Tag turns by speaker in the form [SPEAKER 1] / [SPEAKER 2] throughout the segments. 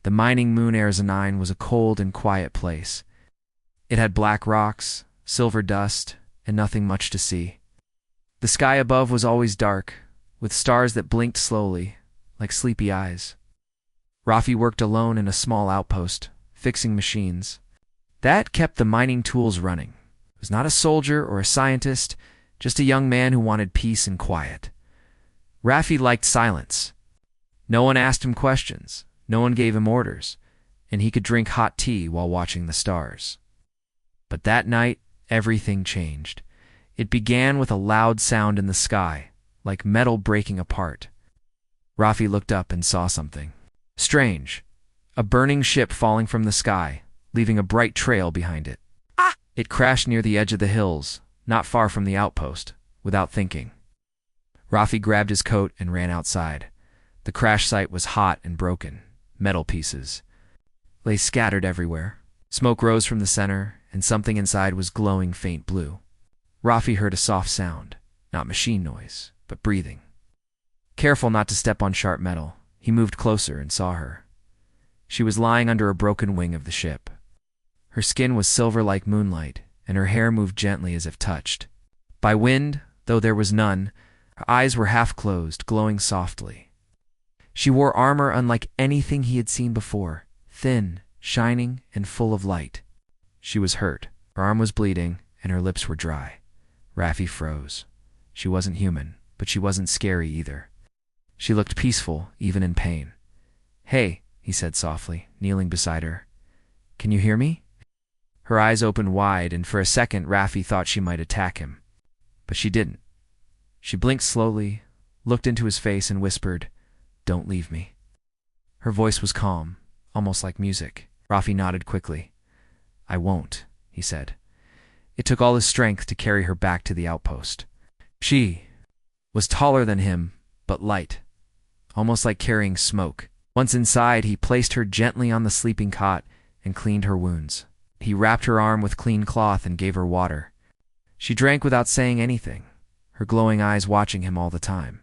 [SPEAKER 1] The mining moon Arzanine was a cold and quiet place. It had black rocks, silver dust, and nothing much to see. The sky above was always dark, with stars that blinked slowly, like sleepy eyes. Rafi worked alone in a small outpost, fixing machines. That kept the mining tools running. He was not a soldier or a scientist, just a young man who wanted peace and quiet. Rafi liked silence. No one asked him questions, no one gave him orders, and he could drink hot tea while watching the stars. But that night, everything changed. It began with a loud sound in the sky, like metal breaking apart. Rafi looked up and saw something strange. A burning ship falling from the sky, leaving a bright trail behind it. It crashed near the edge of the hills, not far from the outpost, without thinking. Rafi grabbed his coat and ran outside. The crash site was hot and broken. Metal pieces lay scattered everywhere. Smoke rose from the center, and something inside was glowing faint blue. Rafi heard a soft sound, not machine noise, but breathing. Careful not to step on sharp metal, he moved closer and saw her. She was lying under a broken wing of the ship. Her skin was silver like moonlight, and her hair moved gently as if touched. By wind, though there was none, her eyes were half closed, glowing softly. She wore armor unlike anything he had seen before, thin, shining, and full of light. She was hurt. Her arm was bleeding, and her lips were dry. Rafi froze. She wasn't human, but she wasn't scary either. She looked peaceful, even in pain. "Hey," he said softly, kneeling beside her. "Can you hear me?" Her eyes opened wide, and for a second Rafi thought she might attack him. But she didn't. She blinked slowly, looked into his face, and whispered, "Don't leave me." Her voice was calm, almost like music. Rafi nodded quickly. "I won't," he said. It took all his strength to carry her back to the outpost. She was taller than him, but light, almost like carrying smoke. Once inside, he placed her gently on the sleeping cot and cleaned her wounds. He wrapped her arm with clean cloth and gave her water. She drank without saying anything, her glowing eyes watching him all the time.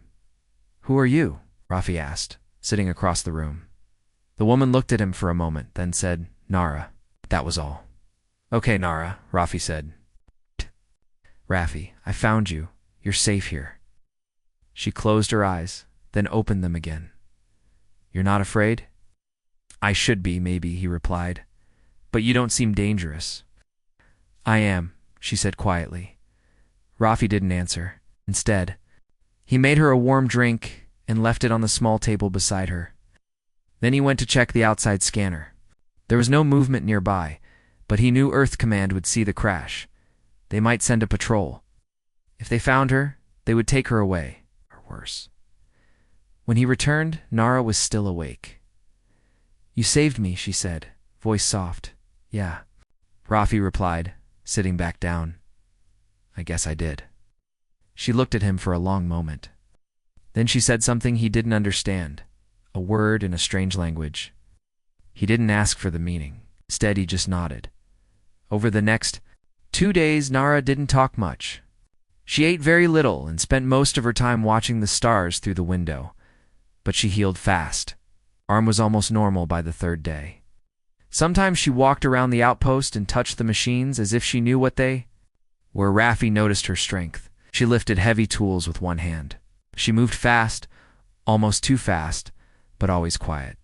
[SPEAKER 1] "Who are you?" Rafi asked, sitting across the room. The woman looked at him for a moment, then said, "Nara." That was all. "Okay, Nara," Rafi said. "Rafi, I found you. You're safe here." She closed her eyes, then opened them again. "You're not afraid?" "I should be, maybe," he replied. "But you don't seem dangerous." "I am," she said quietly. Rafi didn't answer. Instead, he made her a warm drink and left it on the small table beside her. Then he went to check the outside scanner. There was no movement nearby, but he knew Earth Command would see the crash. They might send a patrol. If they found her, they would take her away, or worse. When he returned, Nara was still awake. "You saved me," she said, voice soft. "Yeah," Rafi replied, sitting back down. "I guess I did." She looked at him for a long moment. Then she said something he didn't understand, a word in a strange language. He didn't ask for the meaning. Instead, he just nodded. Over the next 2 days, Nara didn't talk much. She ate very little and spent most of her time watching the stars through the window. But she healed fast. Arm was almost normal by the 3rd day. Sometimes she walked around the outpost and touched the machines as if she knew what they were. Rafi noticed her strength. She lifted heavy tools with one hand. She moved fast, almost too fast, but always quiet.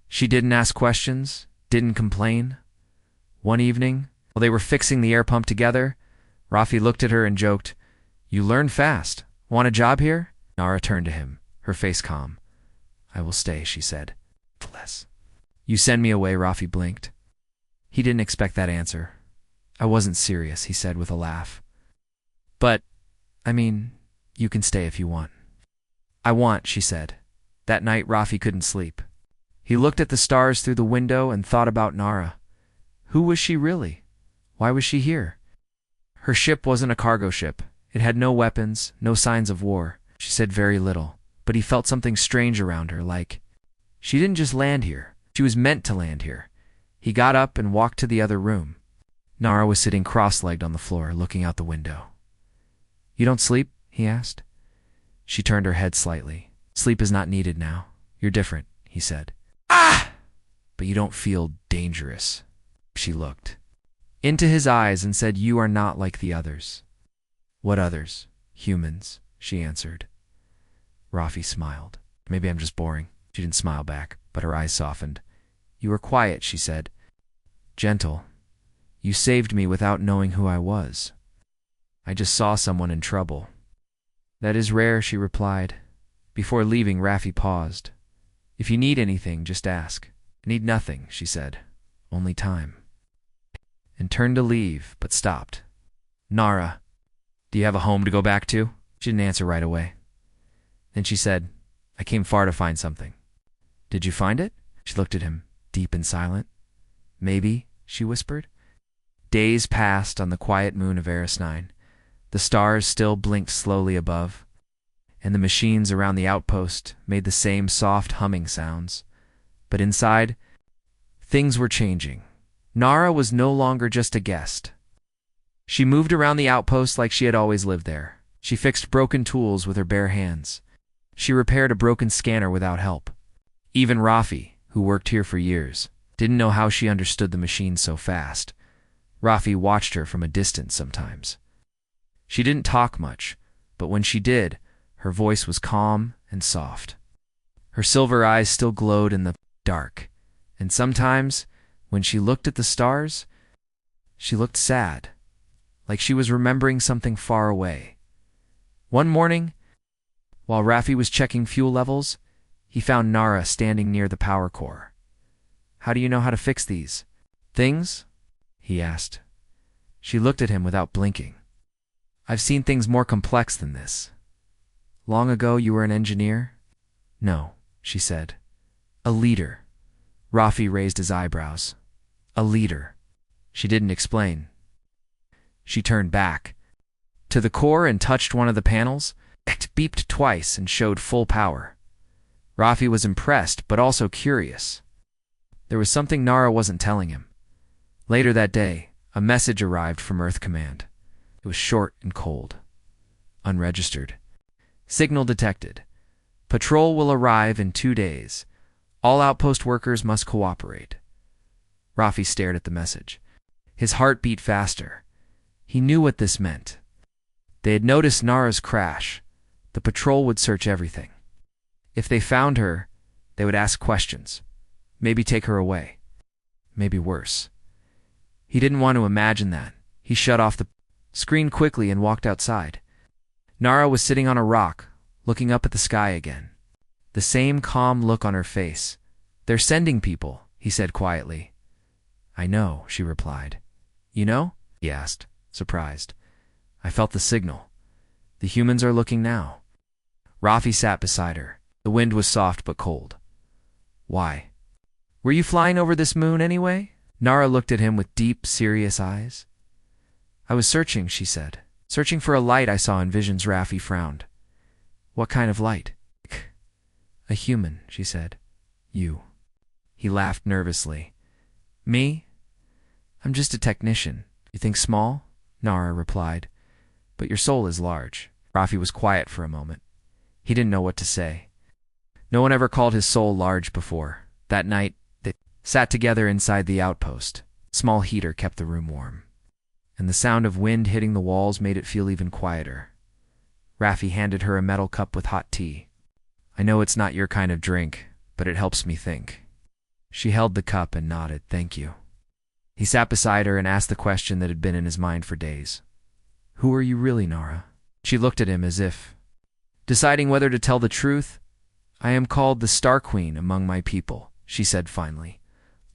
[SPEAKER 1] She didn't ask questions, didn't complain. One evening, while they were fixing the air pump together, Rafi looked at her and joked, "You learn fast. Want a job here?" Nara turned to him, her face calm. "I will stay," she said. "Less." "You send me away," Rafi blinked. He didn't expect that answer. "I wasn't serious," he said with a laugh. "But, I mean, you can stay if you want." "I want," she said. That night, Rafi couldn't sleep. He looked at the stars through the window and thought about Nara. Who was she really? Why was she here? Her ship wasn't a cargo ship. It had no weapons, no signs of war. She said very little, but he felt something strange around her, like she didn't just land here. She was meant to land here. He got up and walked to the other room. Nara was sitting cross-legged on the floor, looking out the window. "You don't sleep?" he asked. She turned her head slightly. "Sleep is not needed now. You're different," he said. "Ah!" "But but you don't feel dangerous. She looked into his eyes and said, "You are not like the others." "What others?" "Humans," she answered. Rafi smiled. "Maybe I'm just boring." She didn't smile back, but her eyes softened. "You were quiet," she said. "Gentle. You saved me without knowing who I was. I just saw someone in trouble." "That is rare," she replied. Before leaving, Rafi paused. "If you need anything, just ask." "I need nothing," she said. "Only time." And turned to leave, but stopped. "Nara, do you have a home to go back to?" She didn't answer right away. Then she said, "I came far to find something." "Did you find it?" She looked at him, deep and silent. "Maybe," she whispered. Days passed on the quiet moon of Eris 9. The stars still blinked slowly above, and the machines around the outpost made the same soft humming sounds. But inside, things were changing. Nara was no longer just a guest. She moved around the outpost like she had always lived there. She fixed broken tools with her bare hands. She repaired a broken scanner without help. Even Rafi, who worked here for years, didn't know how she understood the machine so fast. Rafi watched her from a distance sometimes. She didn't talk much, but when she did, her voice was calm and soft. Her silver eyes still glowed in the dark, and sometimes, when she looked at the stars, she looked sad, like she was remembering something far away. One morning, while Rafi was checking fuel levels, he found Nara standing near the power core. "How do you know how to fix these things?" he asked. She looked at him without blinking. "I've seen things more complex than this." "Long ago you were an engineer?" "No," she said. "A leader." Rafi raised his eyebrows. "A leader." She didn't explain. She turned back to the core and touched one of the panels. It beeped twice and showed full power. Rafi was impressed, but also curious. There was something Nara wasn't telling him. Later that day, a message arrived from Earth Command. It was short and cold. Unregistered. "Signal detected. Patrol will arrive in 2 days. All outpost workers must cooperate." Rafi stared at the message. His heart beat faster. He knew what this meant. They had noticed Nara's crash. The patrol would search everything. If they found her, they would ask questions. Maybe take her away. Maybe worse. He didn't want to imagine that. He shut off the screen quickly and walked outside. Nara was sitting on a rock, looking up at the sky again. The same calm look on her face. "They're sending people," he said quietly. "I know," she replied. "You know?" he asked, surprised. "I felt the signal. The humans are looking now." Rafi sat beside her. The wind was soft but cold. "Why? Were you flying over this moon anyway?" Nara looked at him with deep, serious eyes. "I was searching," she said. "Searching for a light I saw in visions." Rafi frowned. "What kind of light?" "A human," she said. "You." He laughed nervously. "Me? I'm just a technician." "You think small?" Nara replied. "But your soul is large." Rafi was quiet for a moment. He didn't know what to say. No one ever called his soul large before. That night, they sat together inside the outpost. A small heater kept the room warm, and the sound of wind hitting the walls made it feel even quieter. Rafi handed her a metal cup with hot tea. "I know it's not your kind of drink, but it helps me think." She held the cup and nodded, "Thank you." He sat beside her and asked the question that had been in his mind for days. "Who are you really, Nara?" She looked at him as if deciding whether to tell the truth. "I am called the Star Queen among my people," she said finally.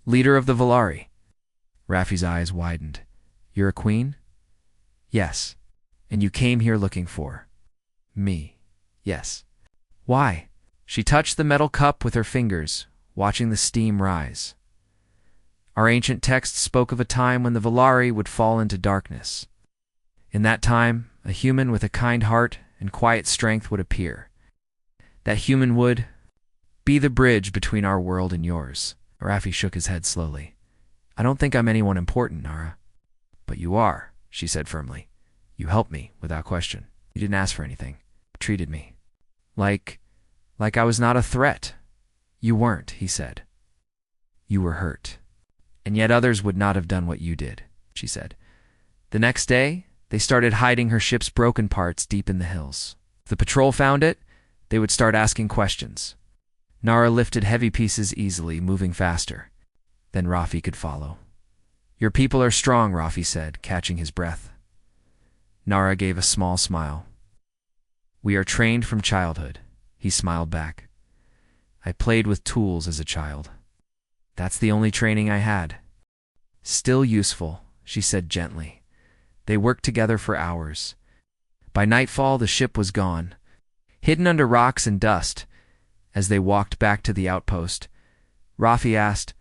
[SPEAKER 1] "Leader of the Volari." Rafi's eyes widened. "You're a queen?" "Yes." "And you came here looking for me?" "Yes." "Why?" She touched the metal cup with her fingers, watching the steam rise. "Our ancient texts spoke of a time when the Volari would fall into darkness. In that time, a human with a kind heart and quiet strength would appear. That human would be the bridge between our world and yours." Rafi shook his head slowly. "I don't think I'm anyone important, Nara." "But you are," she said firmly. "You helped me, without question. You didn't ask for anything. You treated me like I was not a threat." "You weren't," he said. You were hurt. And yet others would not have done what you did, she said. The next day, they started hiding her ship's broken parts deep in the hills. If the patrol found it, they would start asking questions. Nara lifted heavy pieces easily, moving faster. Then Rafi could follow. Your people are strong, Rafi said, catching his breath. Nara gave a small smile. We are trained from childhood, he smiled back. I played with tools as a child. That's the only training I had. Still useful, she said gently. They worked together for hours. By nightfall, the ship was gone. Hidden under rocks and dust, as they walked back to the outpost, Rafi asked,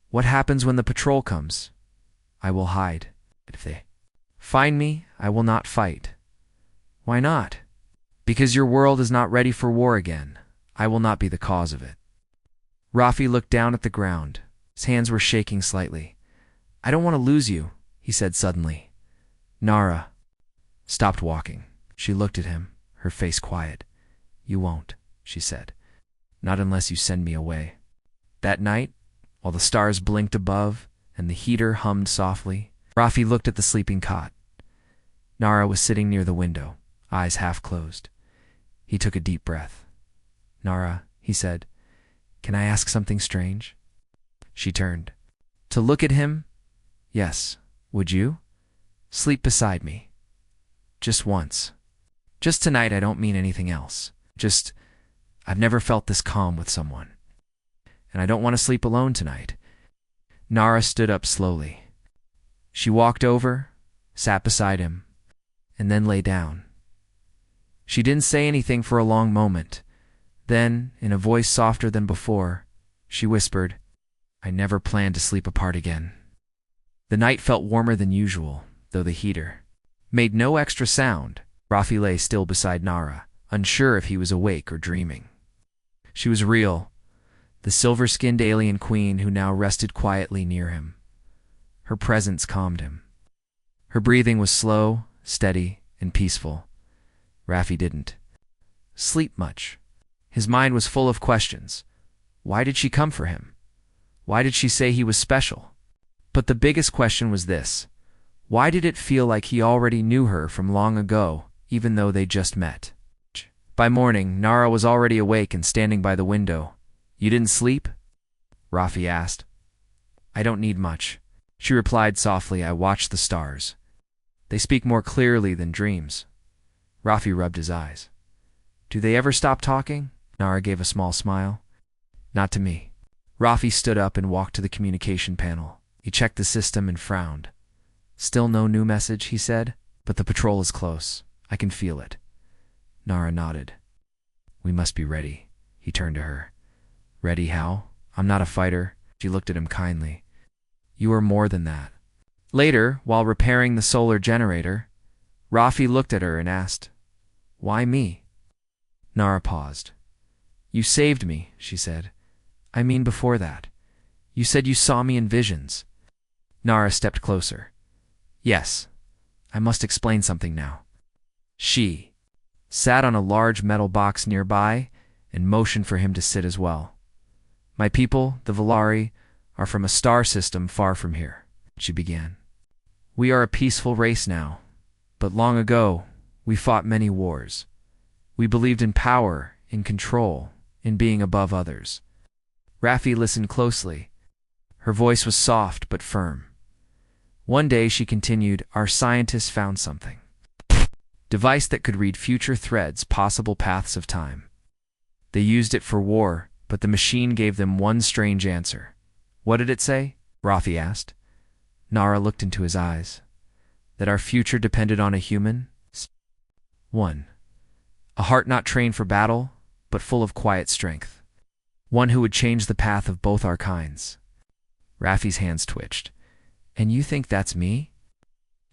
[SPEAKER 1] What happens when the patrol comes? I will hide. If they find me, I will not fight. Why not? Because your world is not ready for war again. I will not be the cause of it. Rafi looked down at the ground. His hands were shaking slightly. I don't want to lose you, he said suddenly. Nara stopped walking. She looked at him, her face quiet. You won't, she said. Not unless you send me away. That night, while the stars blinked above and the heater hummed softly, Rafi looked at the sleeping cot. Nara was sitting near the window, eyes half closed. He took a deep breath. Nara, he said, can I ask something strange? She turned. To look at him? Yes. Would you? Sleep beside me. Just once. Just tonight, I don't mean anything else. Just, I've never felt this calm with someone. And I don't want to sleep alone tonight. Nara stood up slowly. She walked over, sat beside him, and then lay down. She didn't say anything for a long moment. Then, in a voice softer than before, she whispered, I never planned to sleep apart again. The night felt warmer than usual, though the heater made no extra sound. Rafi lay still beside Nara, unsure if he was awake or dreaming. She was real, the silver-skinned alien queen who now rested quietly near him. Her presence calmed him. Her breathing was slow, steady, and peaceful. Rafi didn't sleep much. His mind was full of questions. Why did she come for him? Why did she say he was special? But the biggest question was this. Why did it feel like he already knew her from long ago, even though they just met? By morning, Nara was already awake and standing by the window. You didn't sleep? Rafi asked. I don't need much. She replied softly. I watch the stars. They speak more clearly than dreams. Rafi rubbed his eyes. Do they ever stop talking? Nara gave a small smile. Not to me. Rafi stood up and walked to the communication panel. He checked the system and frowned. Still no new message, he said, but the patrol is close. I can feel it. Nara nodded. We must be ready. He turned to her. Ready how? I'm not a fighter. She looked at him kindly. You are more than that. Later, while repairing the solar generator, Rafi looked at her and asked, Why me? Nara paused. You saved me, she said. I mean before that. You said you saw me in visions. Nara stepped closer. Yes, I must explain something now. She sat on a large metal box nearby and motioned for him to sit as well. My people, the Valari, are from a star system far from here, she began. We are a peaceful race now, but long ago we fought many wars. We believed in power, in control, in being above others. Rafi listened closely. Her voice was soft but firm. One day, she continued, our scientists found something. Device that could read future threads, possible paths of time. They used it for war, but the machine gave them one strange answer. What did it say? Rafi asked. Nara looked into his eyes. That our future depended on a human? 1. A heart not trained for battle, but full of quiet strength. One who would change the path of both our kinds. Rafi's hands twitched. And you think that's me?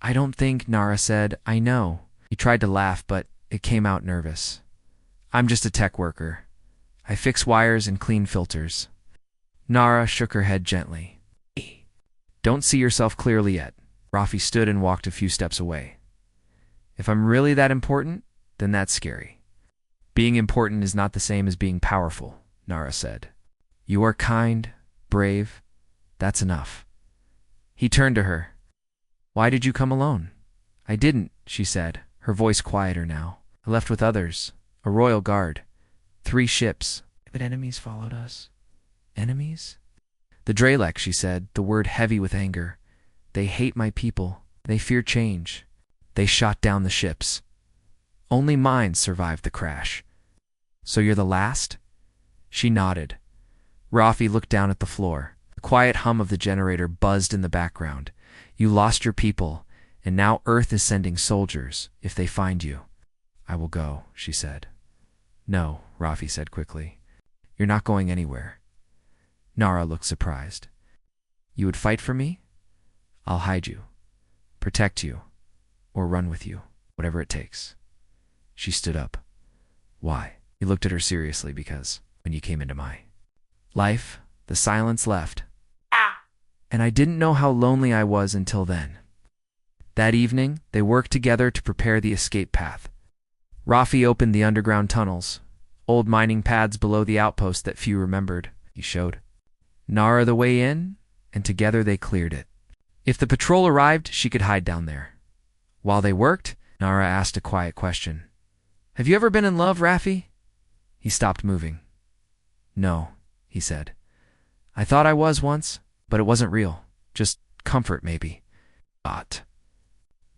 [SPEAKER 1] I don't think, Nara said. I know. He tried to laugh, but it came out nervous. I'm just a tech worker. I fix wires and clean filters. Nara shook her head gently. Don't see yourself clearly yet. Rafi stood and walked a few steps away. If I'm really that important, then that's scary. Being important is not the same as being powerful, Nara said. You are kind, brave, That's enough. He turned to her. Why did you come alone? I didn't, she said, her voice quieter now. I left with others, a royal guard, 3 ships. But enemies followed us. Enemies? The Dralek, she said, the word heavy with anger. They hate my people. They fear change. They shot down the ships. Only mine survived the crash. So you're the last? She nodded. Rafi looked down at the floor. The quiet hum of the generator buzzed in the background. You lost your people, and now Earth is sending soldiers, if they find you. I will go, she said. No, Rafi said quickly. You're not going anywhere. Nara looked surprised. You would fight for me? I'll hide you, protect you, or run with you, whatever it takes. She stood up. Why? He looked at her seriously because when you came into my life, the silence left. And I didn't know how lonely I was until then. That evening, they worked together to prepare the escape path. Rafi opened the underground tunnels, old mining pads below the outpost that few remembered, he showed. Nara the way in, and together they cleared it. If the patrol arrived, she could hide down there. While they worked, Nara asked a quiet question. Have you ever been in love, Rafi? He stopped moving. No, he said. I thought I was once, but it wasn't real. Just comfort, maybe.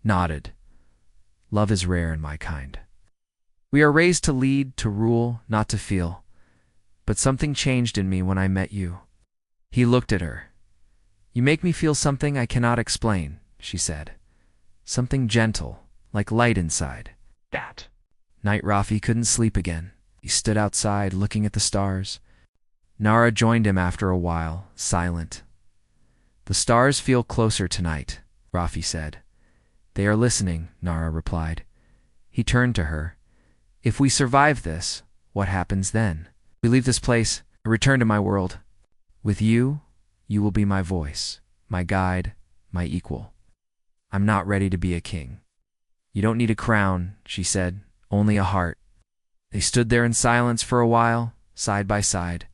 [SPEAKER 1] Nodded. Love is rare in my kind. We are raised to lead, to rule, not to feel. But something changed in me when I met you. He looked at her. You make me feel something I cannot explain, she said. Something gentle, like light inside. That night Rafi couldn't sleep again. He stood outside, looking at the stars. Nara joined him after a while, silent. The stars feel closer tonight, Rafi said. They are listening, Nara replied. He turned to her. If we survive this, what happens then? We leave this place, return to my world. With you, you will be my voice, my guide, my equal. I'm not ready to be a king. You don't need a crown, she said, only a heart. They stood there in silence for a while, side by side.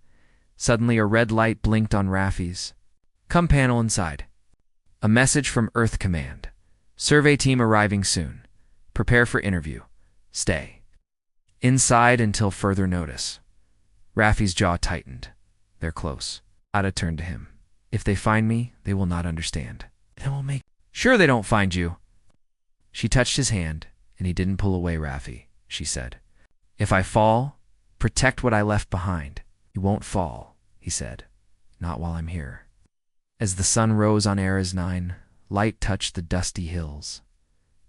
[SPEAKER 1] Suddenly a red light blinked on Rafi's. Come panel inside. A message from Earth Command. Survey team arriving soon. Prepare for interview. Stay. Inside until further notice. Rafi's jaw tightened. They're close. Ada turned to him. If they find me, they will not understand. Then we'll make sure they don't find you. She touched his hand, and he didn't pull away, Rafi, she said. If I fall, protect what I left behind. You won't fall, he said. Not while I'm here. As the sun rose on Era's 9, light touched the dusty hills.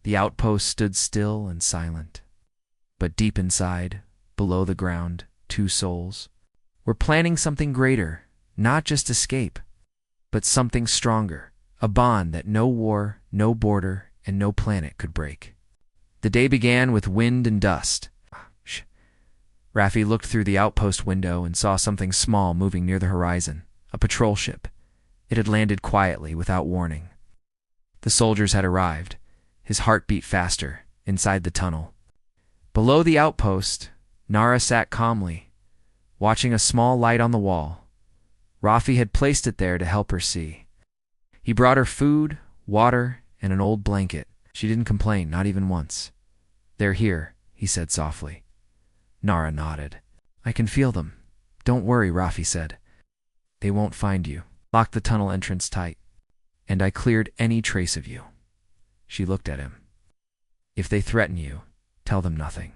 [SPEAKER 1] The outpost stood still and silent. But deep inside, below the ground, 2 souls were planning something greater, not just escape, but something stronger, a bond that no war, no border, and no planet could break. The day began with wind and dust. Rafi looked through the outpost window and saw something small moving near the horizon, a patrol ship. It had landed quietly, without warning. The soldiers had arrived. His heart beat faster, inside the tunnel. Below the outpost, Nara sat calmly, watching a small light on the wall. Rafi had placed it there to help her see. He brought her food, water, and an old blanket. She didn't complain, not even once. They're here, he said softly. Nara nodded. I can feel them. Don't worry, Rafi said. They won't find you. Lock the tunnel entrance tight. And I cleared any trace of you. She looked at him. If they threaten you, tell them nothing.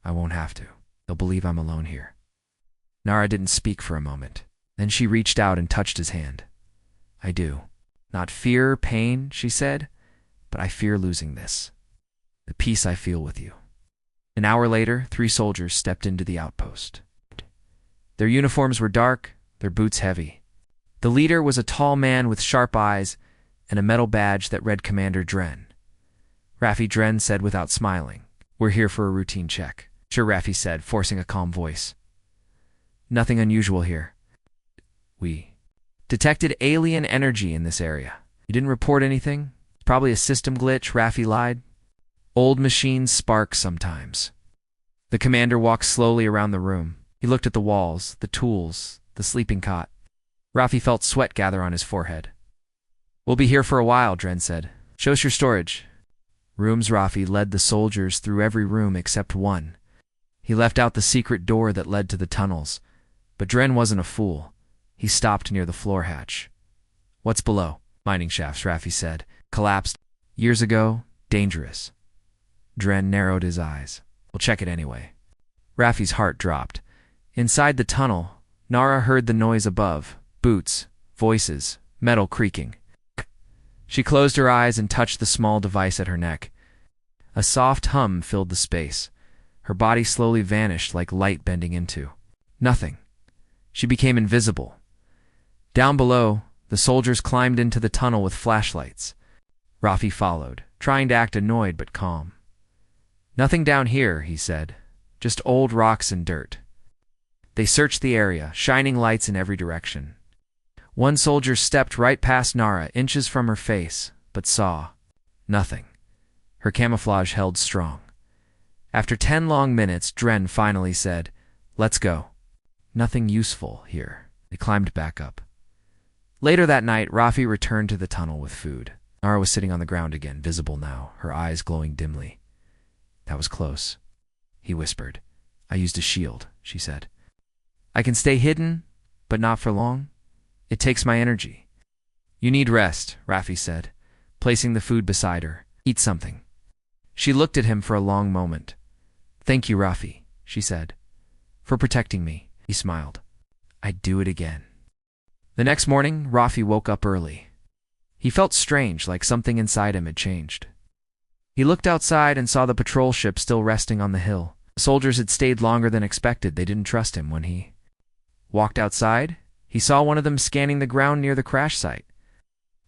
[SPEAKER 1] I won't have to. They'll believe I'm alone here. Nara didn't speak for a moment. Then she reached out and touched his hand. I do. Not fear, pain, she said, but I fear losing this. The peace I feel with you. An hour later, 3 soldiers stepped into the outpost. Their uniforms were dark, their boots heavy. The leader was a tall man with sharp eyes and a metal badge that read Commander Dren. Rafi Dren said without smiling, We're here for a routine check. Sure, Rafi said, forcing a calm voice. Nothing unusual here. We detected alien energy in this area. You didn't report anything? It's probably a system glitch, Rafi lied. Old machines spark sometimes. The commander walked slowly around the room. He looked at the walls, the tools, the sleeping cot. Rafi felt sweat gather on his forehead. "We'll be here for a while," Dren said. "Show us your storage." Rooms. Rafi led the soldiers through every room except one. He left out the secret door that led to the tunnels. But Dren wasn't a fool. He stopped near the floor hatch. "What's below?" "Mining shafts," Rafi said. "Collapsed years ago. Dangerous." Dren narrowed his eyes. "We'll check it anyway." Rafi's heart dropped. Inside the tunnel, Nara heard the noise above. Boots, voices, metal creaking. She closed her eyes and touched the small device at her neck. A soft hum filled the space. Her body slowly vanished like light bending into nothing. She became invisible. Down below, the soldiers climbed into the tunnel with flashlights. Rafi followed, trying to act annoyed but calm. "Nothing down here," he said. "Just old rocks and dirt." They searched the area, shining lights in every direction. One soldier stepped right past Nara, inches from her face, but saw nothing. Her camouflage held strong. After 10 long minutes, Dren finally said, "Let's go." "Nothing useful here." They climbed back up. Later that night, Rafi returned to the tunnel with food. Nara was sitting on the ground again, visible now, her eyes glowing dimly. "That was close," he whispered. "I used a shield," she said. "I can stay hidden, but not for long. It takes my energy." "You need rest," Rafi said, placing the food beside her. "Eat something." She looked at him for a long moment. "Thank you, Rafi," she said, "for protecting me." He smiled. "I'd do it again." The next morning, Rafi woke up early. He felt strange, like something inside him had changed. He looked outside and saw the patrol ship still resting on the hill. The soldiers had stayed longer than expected. They didn't trust him. When he walked outside, he saw one of them scanning the ground near the crash site.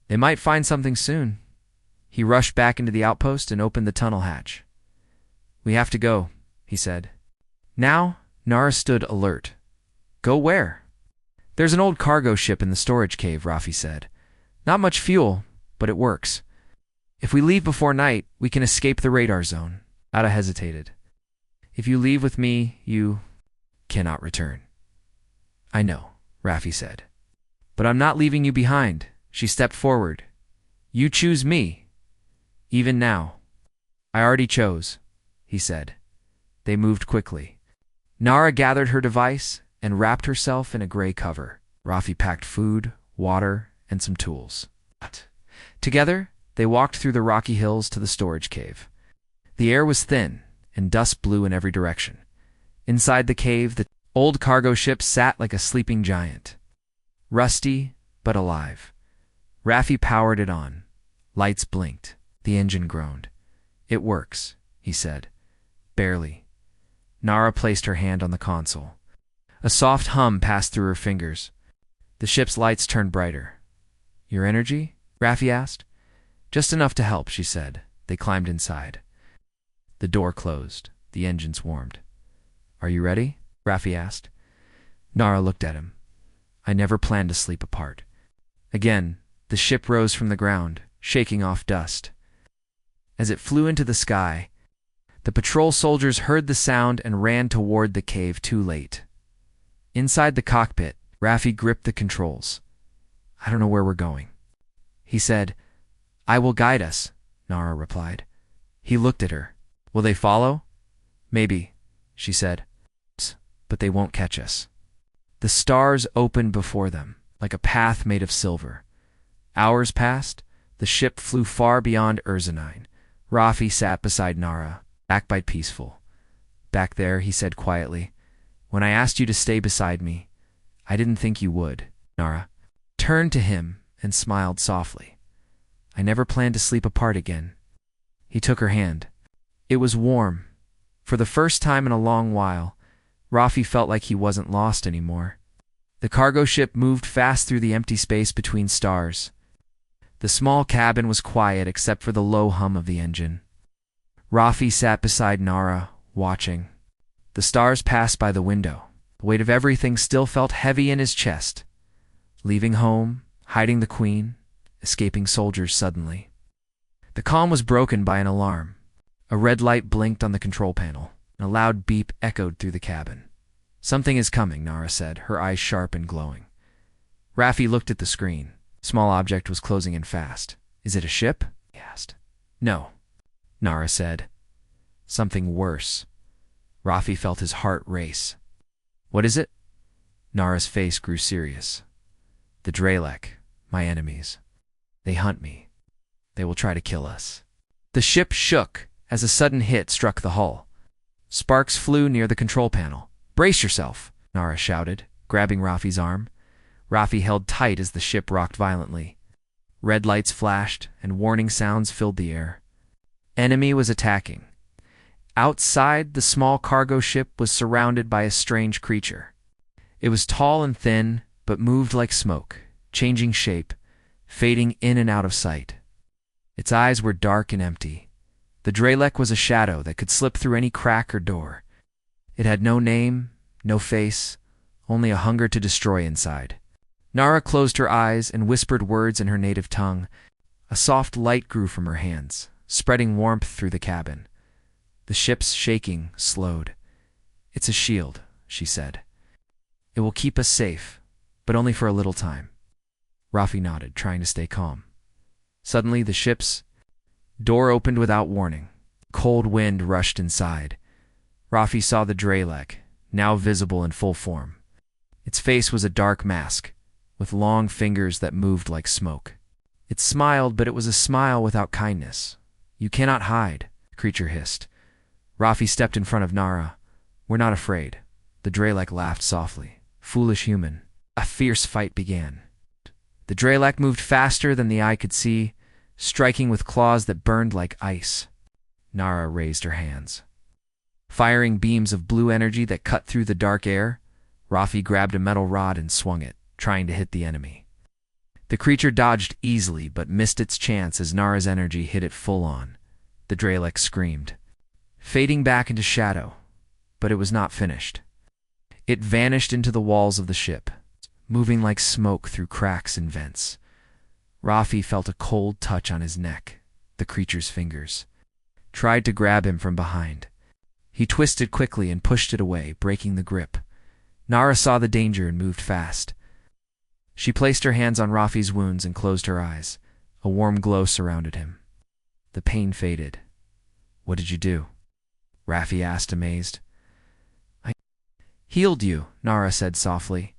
[SPEAKER 1] They might find something soon. He rushed back into the outpost and opened the tunnel hatch. "We have to go," he said. Now, Nara stood alert. "Go where?" "There's an old cargo ship in the storage cave," Rafi said. "Not much fuel, but it works. If we leave before night, we can escape the radar zone." Ada hesitated. "If you leave with me, you cannot return." "I know," Rafi said. "But I'm not leaving you behind." She stepped forward. "You choose me. Even now." "I already chose," he said. They moved quickly. Nara gathered her device and wrapped herself in a gray cover. Rafi packed food, water, and some tools. Together, they walked through the rocky hills to the storage cave. The air was thin, and dust blew in every direction. Inside the cave, the old cargo ship sat like a sleeping giant. Rusty, but alive. Rafi powered it on. Lights blinked. The engine groaned. "It works," he said. "Barely." Nara placed her hand on the console. A soft hum passed through her fingers. The ship's lights turned brighter. "Your energy?" Rafi asked. "Just enough to help," she said. They climbed inside. The door closed. The engines warmed. "Are you ready?" Rafi asked. Nara looked at him. "I never planned to sleep apart." Again, the ship rose from the ground, shaking off dust. As it flew into the sky, the patrol soldiers heard the sound and ran toward the cave too late. Inside the cockpit, Rafi gripped the controls. "I don't know where we're going." He said, "I will guide us," Nara replied. He looked at her. "Will they follow?" "Maybe," she said. "But they won't catch us." The stars opened before them, like a path made of silver. Hours passed. The ship flew far beyond Urzenine. Rafi sat beside Nara, backbite peaceful. "Back there," he said quietly. "When I asked you to stay beside me, I didn't think you would." Nara turned to him and smiled softly. "I never planned to sleep apart again." He took her hand. It was warm. For the first time in a long while, Rafi felt like he wasn't lost anymore. The cargo ship moved fast through the empty space between stars. The small cabin was quiet except for the low hum of the engine. Rafi sat beside Nara, watching. The stars passed by the window. The weight of everything still felt heavy in his chest. Leaving home, hiding the queen, escaping soldiers suddenly. The calm was broken by an alarm. A red light blinked on the control panel, and a loud beep echoed through the cabin. "Something is coming," Nara said, her eyes sharp and glowing. Raffi looked at the screen. Small object was closing in fast. Is it a ship? He asked. No, Nara said. Something worse. Raffi felt his heart race. What is it? Nara's face grew serious. The Drelek, my enemies. They hunt me. They will try to kill us. The ship shook as a sudden hit struck the hull. Sparks flew near the control panel. Brace yourself, Nara shouted, grabbing Raffi's arm. Raffi held tight as the ship rocked violently. Red lights flashed, and warning sounds filled the air. Enemy was attacking. Outside, the small cargo ship was surrounded by a strange creature. It was tall and thin, but moved like smoke, changing shape, fading in and out of sight. Its eyes were dark and empty. The Drelek was a shadow that could slip through any crack or door. It had no name, no face, only a hunger to destroy inside. Nara closed her eyes and whispered words in her native tongue. A soft light grew from her hands, spreading warmth through the cabin. The ship's shaking slowed. It's a shield, she said. It will keep us safe, but only for a little time. Raffi nodded, trying to stay calm. Suddenly, the ship's door opened without warning. Cold wind rushed inside. Raffi saw the Drelek, now visible in full form. Its face was a dark mask, with long fingers that moved like smoke. It smiled, but it was a smile without kindness. You cannot hide, the creature hissed. Raffi stepped in front of Nara. We're not afraid. The Drelek laughed softly. Foolish human. A fierce fight began. The Drelek moved faster than the eye could see, striking with claws that burned like ice. Nara raised her hands. Firing beams of blue energy that cut through the dark air, Raffi grabbed a metal rod and swung it, trying to hit the enemy. The creature dodged easily but missed its chance as Nara's energy hit it full on. The Drelek screamed, fading back into shadow, but it was not finished. It vanished into the walls of the ship, moving like smoke through cracks and vents. Raffi felt a cold touch on his neck. The creature's fingers tried to grab him from behind. He twisted quickly and pushed it away, breaking the grip. Nara saw the danger and moved fast. She placed her hands on Raffi's wounds and closed her eyes. A warm glow surrounded him. The pain faded. What did you do? Raffi asked, amazed. I healed you, Nara said softly.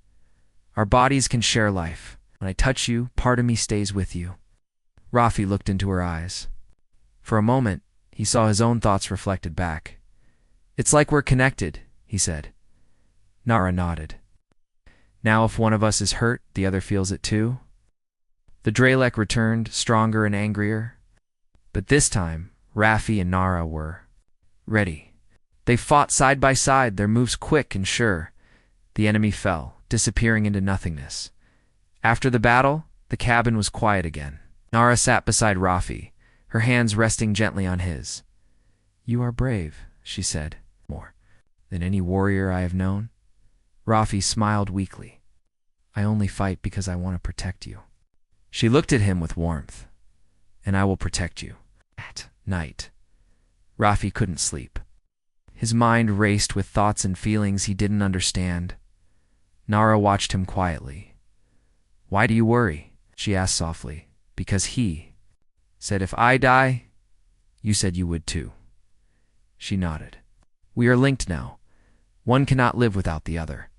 [SPEAKER 1] Our bodies can share life. When I touch you, part of me stays with you. Raffi looked into her eyes. For a moment, he saw his own thoughts reflected back. It's like we're connected, he said. Nara nodded. Now if one of us is hurt, the other feels it too. The Drelek returned, stronger and angrier. But this time, Raffi and Nara were ready. They fought side by side, their moves quick and sure. The enemy fell, disappearing into nothingness. After the battle, the cabin was quiet again. Nara sat beside Raffi, her hands resting gently on his. You are brave, she said, more than any warrior I have known. Raffi smiled weakly. I only fight because I want to protect you. She looked at him with warmth. And I will protect you. At night. Raffi couldn't sleep. His mind raced with thoughts and feelings he didn't understand. Nara watched him quietly. Why do you worry? She asked softly. Because he said if I die, you said you would too. She nodded. We are linked now. One cannot live without the other.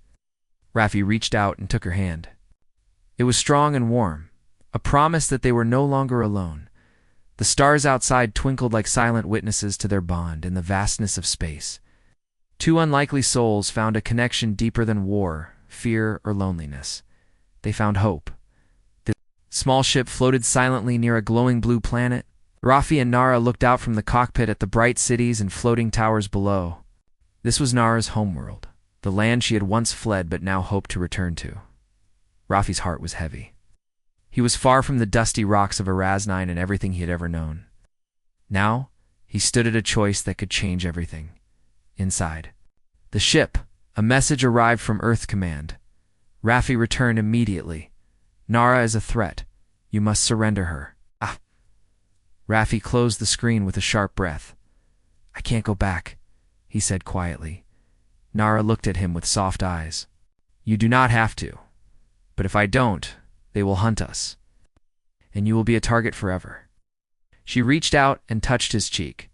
[SPEAKER 1] Raffi reached out and took her hand. It was strong and warm, a promise that they were no longer alone. The stars outside twinkled like silent witnesses to their bond in the vastness of space. Two unlikely souls found a connection deeper than war, fear, or loneliness. They found hope. The small ship floated silently near a glowing blue planet. Raffi and Nara looked out from the cockpit at the bright cities and floating towers below. This was Nara's homeworld, the land she had once fled but now hoped to return to. Raffi's heart was heavy. He was far from the dusty rocks of Erasnine and everything he had ever known. Now, he stood at a choice that could change everything. Inside the ship, a message arrived from Earth Command. Raffi returned immediately. Nara is a threat. You must surrender her. Ah! Raffi closed the screen with a sharp breath. I can't go back, he said quietly. Nara looked at him with soft eyes. You do not have to. But if I don't, they will hunt us, and you will be a target forever." She reached out and touched his cheek.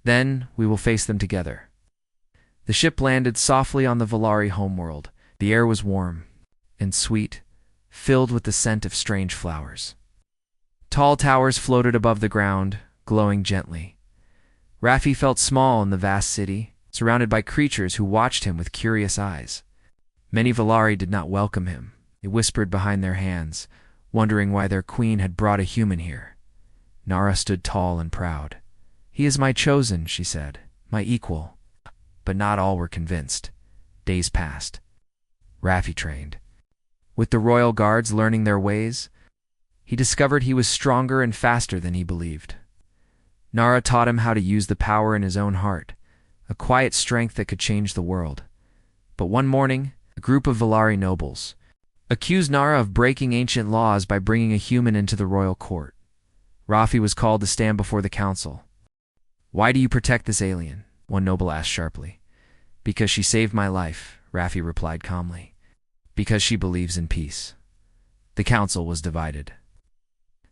[SPEAKER 1] "Then we will face them together." The ship landed softly on the Valari homeworld. The air was warm and sweet, filled with the scent of strange flowers. Tall towers floated above the ground, glowing gently. Raffi felt small in the vast city, surrounded by creatures who watched him with curious eyes. Many Valari did not welcome him. They whispered behind their hands, wondering why their queen had brought a human here. Nara stood tall and proud. "He is my chosen," she said, "my equal." But not all were convinced. Days passed. Raffi trained. With the royal guards learning their ways, he discovered he was stronger and faster than he believed. Nara taught him how to use the power in his own heart, a quiet strength that could change the world. But one morning, a group of Valari nobles accused Nara of breaking ancient laws by bringing a human into the royal court. Raffi was called to stand before the council. "Why do you protect this alien?" one noble asked sharply. "Because she saved my life," Raffi replied calmly. "Because she believes in peace." The council was divided.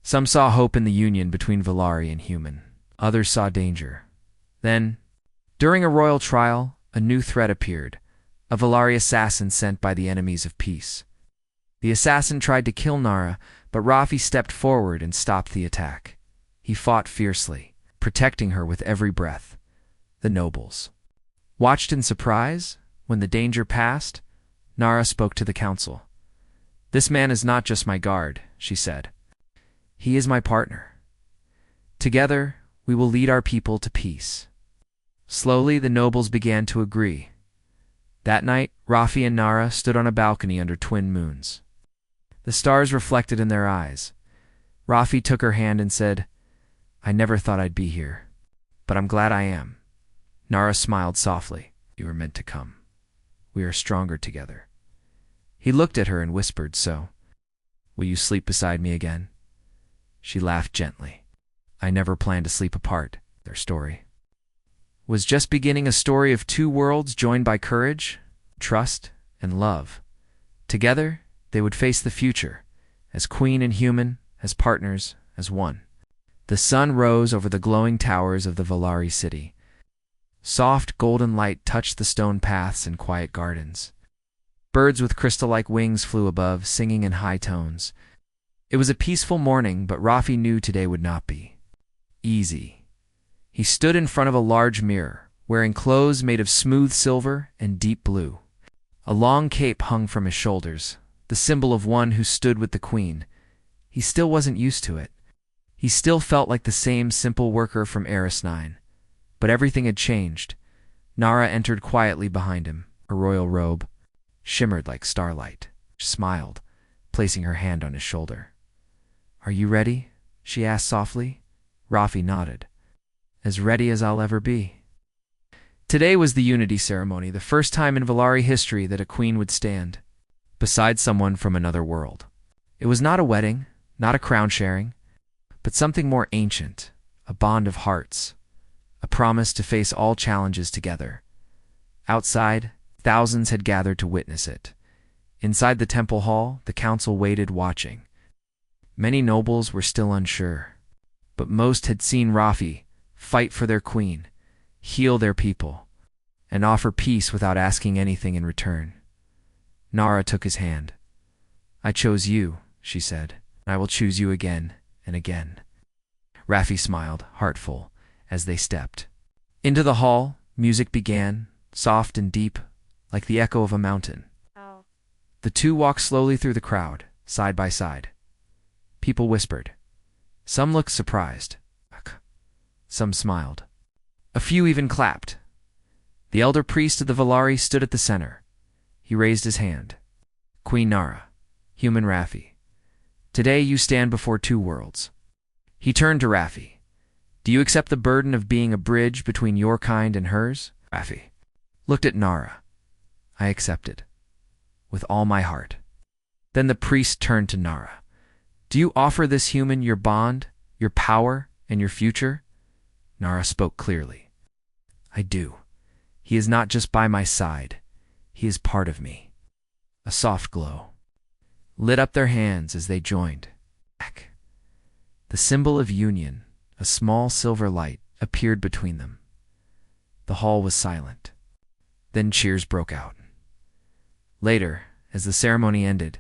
[SPEAKER 1] Some saw hope in the union between Valari and human. Others saw danger. Then, during a royal trial, a new threat appeared, a Valari assassin sent by the enemies of peace. The assassin tried to kill Nara, but Raffi stepped forward and stopped the attack. He fought fiercely, protecting her with every breath. The nobles watched in surprise. When the danger passed, Nara spoke to the council. "This man is not just my guard," she said. "He is my partner. Together, we will lead our people to peace." Slowly, the nobles began to agree. That night, Raffi and Nara stood on a balcony under twin moons. The stars reflected in their eyes. Raffi took her hand and said, "I never thought I'd be here, but I'm glad I am." Nara smiled softly. "You were meant to come. We are stronger together." He looked at her and whispered, "So, will you sleep beside me again?" She laughed gently. "I never planned to sleep apart." Their story was just beginning, a story of two worlds joined by courage, trust, and love. Together, they would face the future, as queen and human, as partners, as one. The sun rose over the glowing towers of the Valari city. Soft golden light touched the stone paths and quiet gardens. Birds with crystal-like wings flew above, singing in high tones. It was a peaceful morning, but Raffi knew today would not be easy. He stood in front of a large mirror, wearing clothes made of smooth silver and deep blue. A long cape hung from his shoulders, the symbol of one who stood with the queen. He still wasn't used to it. He still felt like the same simple worker from Eris 9. But everything had changed. Nara entered quietly behind him. Her royal robe shimmered like starlight. She smiled, placing her hand on his shoulder. "Are you ready?" she asked softly. Raffi nodded. "As ready as I'll ever be." Today was the unity ceremony, the first time in Valari history that a queen would stand beside someone from another world. It was not a wedding, not a crown sharing, but something more ancient, a bond of hearts, a promise to face all challenges together. Outside, thousands had gathered to witness it. Inside the temple hall, the council waited, watching. Many nobles were still unsure, but most had seen Raffi fight for their queen, heal their people, and offer peace without asking anything in return. Nara took his hand. "I chose you," she said, "and I will choose you again and again." Raffi smiled, heartful, as they stepped. Into the hall, music began, soft and deep, like the echo of a mountain.
[SPEAKER 2] Oh.
[SPEAKER 1] The two walked slowly through the crowd, side by side. People whispered. Some looked surprised. Some smiled. A few even clapped. The elder priest of the Valari stood at the center. He raised his hand. "Queen Nara, human Raffi, today you stand before two worlds." He turned to Raffi. "Do you accept the burden of being a bridge between your kind and hers?" Raffi looked at Nara. "I accept it, with all my heart." Then the priest turned to Nara. "Do you offer this human your bond, your power, and your future?" Nara spoke clearly. "I do. He is not just by my side. He is part of me." A soft glow. lit up their hands as they joined. The symbol of union, a small silver light, appeared between them. The hall was silent. Then cheers broke out. Later, as the ceremony ended,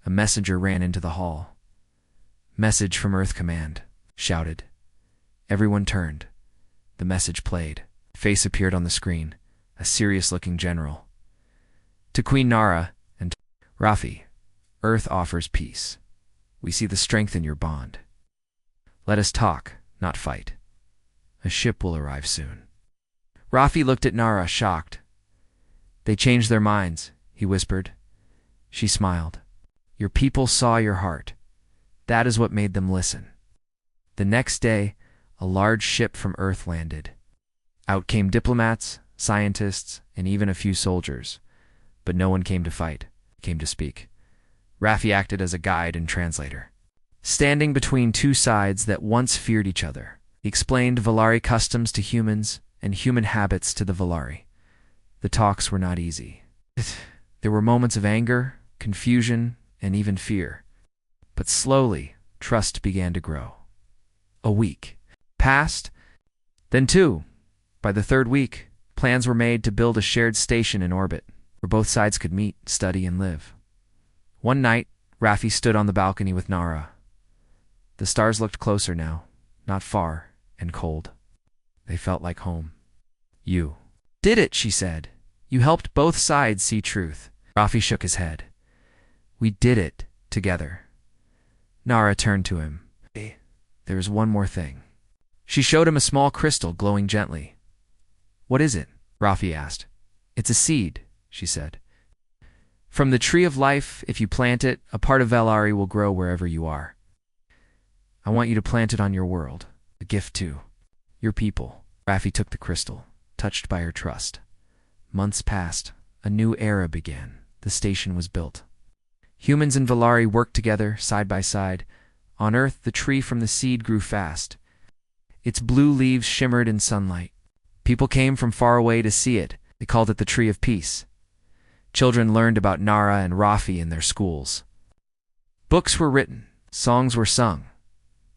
[SPEAKER 1] a messenger ran into the hall. "Message from Earth Command," shouted. Everyone turned. The message played. A face appeared on the screen, a serious-looking general. "To Queen Nara and Rafi, Earth offers peace. We see the strength in your bond. Let us talk, not fight. A ship will arrive soon." Rafi looked at Nara, shocked. "They changed their minds," he whispered. She smiled. "Your people saw your heart. That is what made them listen." The next day, a large ship from Earth landed. Out came diplomats, scientists, and even a few soldiers. But no one came to fight, came to speak. Rafi acted as a guide and translator. Standing between two sides that once feared each other, he explained Valari customs to humans and human habits to the Valari. The talks were not easy. There were moments of anger, confusion, and even fear. But slowly, trust began to grow. A week passed, then two. By the third week, plans were made to build a shared station in orbit, where both sides could meet, study, and live. One night, Rafi stood on the balcony with Nara. The stars looked closer now, not far and cold. They felt like home. "You did it," she said. "You helped both sides see truth." Rafi shook his head. "We did it together." Nara turned to him. "There is one more thing." She showed him a small crystal glowing gently. "What is it?" Rafi asked. "It's a seed," she said. "From the tree of life, if you plant it, a part of Valari will grow wherever you are. I want you to plant it on your world, a gift to your people." Rafi took the crystal, touched by her trust. Months passed. A new era began. The station was built. Humans and Valari worked together, side by side. On Earth, the tree from the seed grew fast. Its blue leaves shimmered in sunlight. People came from far away to see it. They called it the Tree of Peace. Children learned about Nara and Rafi in their schools. Books were written, songs were sung.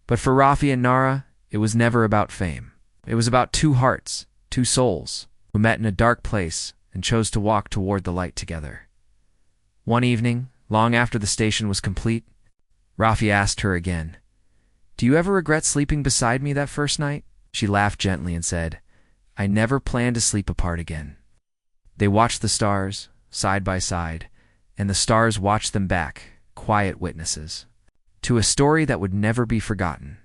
[SPEAKER 1] But for Rafi and Nara, it was never about fame. It was about two hearts, two souls, who met in a dark place and chose to walk toward the light together. One evening, long after the station was complete, Rafi asked her again, "Do you ever regret sleeping beside me that first night?" She laughed gently and said, "I never plan to sleep apart again." They watched the stars, side by side, and the stars watched them back, quiet witnesses, to a story that would never be forgotten.